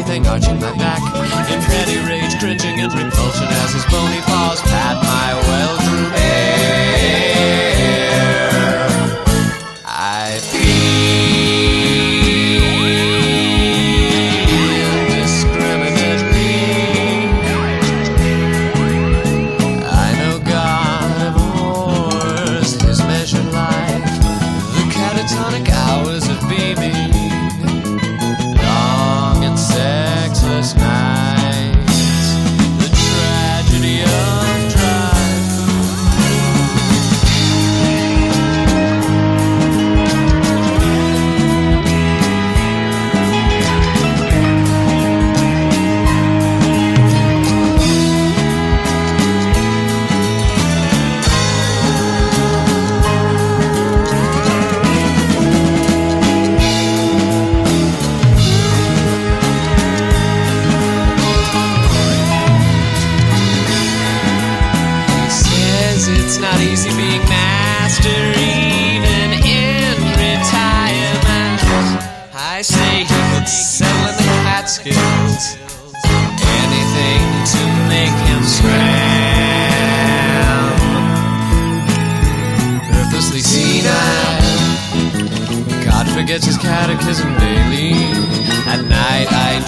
everything arching my back. In petty rage, cringing and repulsion as his bony paws pat my well-drew hair. I feel indiscriminately. I know God abhors his measured life, the catatonic hours of beaming, long and sexless nights, the tragedy of dry food. It's not easy being master even in retirement. I say he could settle in the Catskills, anything to make him scram. Purposely senile, God forgets his catechism daily. At night I